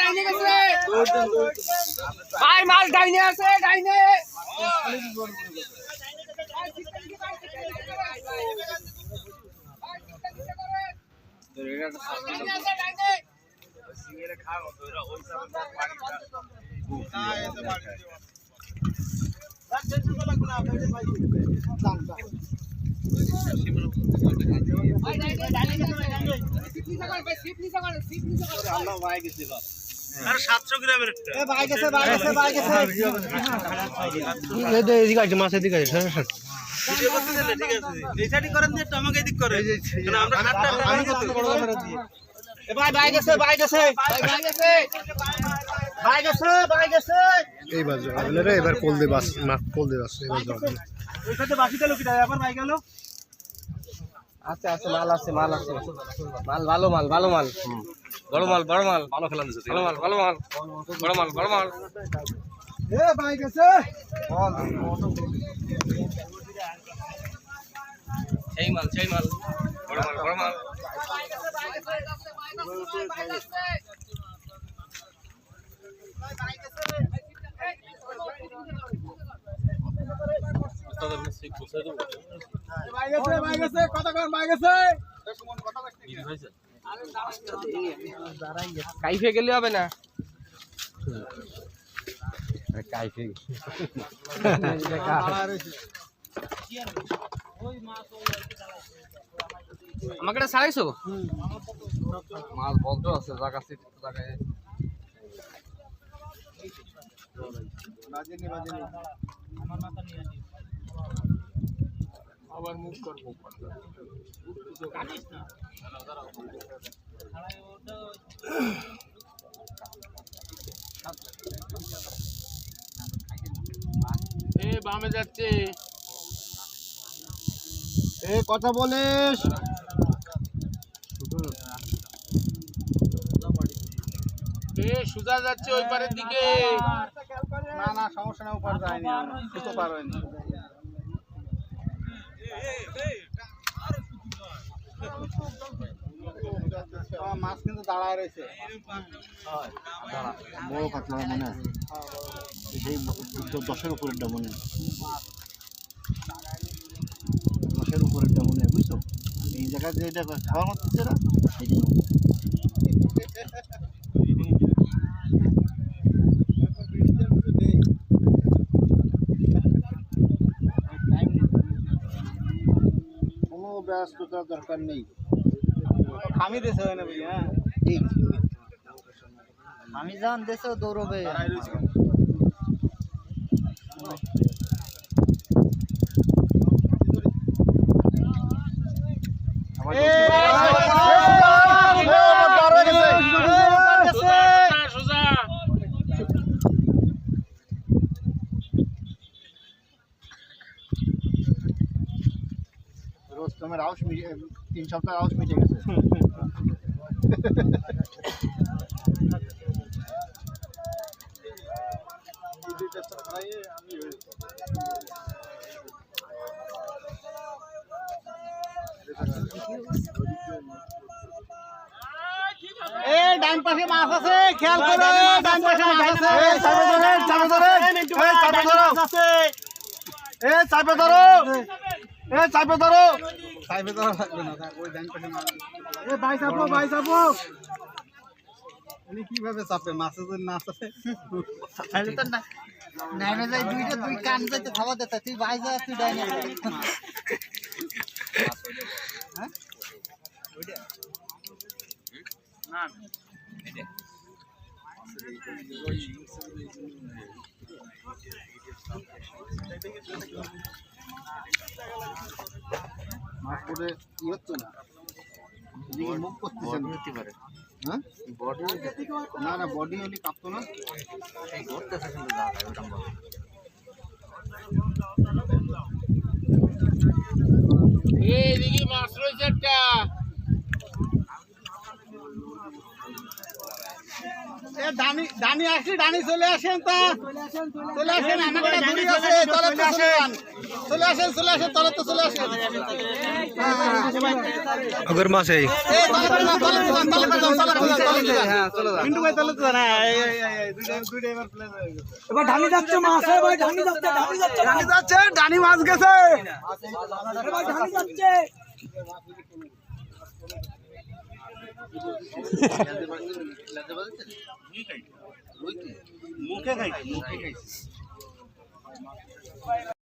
ডাইনে গেছে ভাই মাল ডাইনে আছে ডাইনে আর 700 গ্রামের একটা এ ভাই গেছে এদিকে আছে মাছ এদিকে আছে ভিডিও করতে দিলে ঠিক আছে এই সাইডে করেন দিয়ে আমাকে এদিক করে কারণ আমরা সাতটা আমি কত বড় ক্যামেরা দিয়ে এ ভাই গেছে এই বাজে রে এবার কোল দে বাস মাছ কোল দে বাস এবার যাও ওই সাথে বাকিটা লোকটা আবার ভাই গেল আছে মাল আছে মাল ভালো মাল বড় মাল ভালো খেলা দিছে ভালো মাল বড় মাল এ ভাই গেছে সেই মাল বড় মাল কাইফে গেলে হবে না কাইফে আমাকে এটা ছাড়াইছো মাছ বদ্ধ আছে জায়গায় আবার মুভ করব এ বামে যাচ্ছে এ কথা বলিস এ সুজা যাচ্ছে ওই পারের দিকে না সমস্যা না উপর যায়নি কিছু পার হয়নি মাছ কিন্তু দাঁড়ায় রয়েছে বড় কাতলা মনে হয় সেই 10-এর উপরেরটা মনে হয় 10-এর উপরেরটা মনে হয় বুঝছো এই জায়গায় যে এটা খাওয়া হচ্ছে না এটাই কোনো ব্যস্ততার দরকার নেই খামি দেশে হয় না বুঝি হ্যাঁ ঠিক আমি জান দেশে দৌড়বে রোস্তমের আউশ 3 সপ্তাহ আউশ মিটে গেছে এই ডান পাশে মাছ আছে খেয়াল করো ডান পাশে মাছ আছে এই চাপে ধরো লাগবে না ওই ডান পাশে মাছ এ ভাই চাপো উনি কিভাবে চাপে মাছের জন্য না চাপে তাহলে তো না নাইমে যাই দুই কান যাইতে খাওয়া দিতে তুই ভাই যা তুই ডাইনে হ্যাঁ ওইটা না এটা মাছ করে কি হচ্ছে না এদিকে মুখ করতেছে না হতে পারে হ্যাঁ বডি না বডি হলে কাঁপতো না এই করতেছে কিন্তু যা ওটা বল এদিকে মাছ রয়েছে একটা এ ডানি আসি ডানি চলে আসেন তা চলে আসেন আমাকে দূরে আছে তলে তো চলে আসেন তলে তো চলে আসেন अगर मास है এই তলে হ্যাঁ চলো যাও মিন্টু ভাই তলে তো না দুইটা এবার প্লে হয়ে গেছে এবার ঢানি যাচ্ছে মাছ ভাই ঢানি যাচ্ছে ডানি মাছ গেছে এবার ঢানি যাচ্ছে মুখে খাইছে